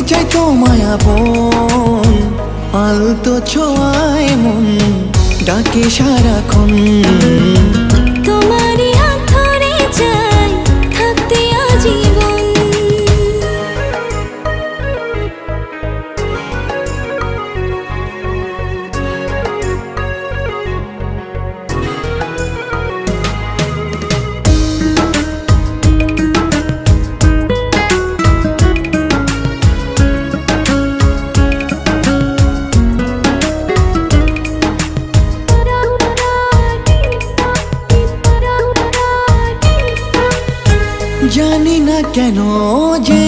চাই তোমায় আপন, আলতো ছোঁয়ায় মন ডাকে সারাক্ষণ। তোমারই হাত ধরে চাই থাকতে আজীবন। জানি না কেন যে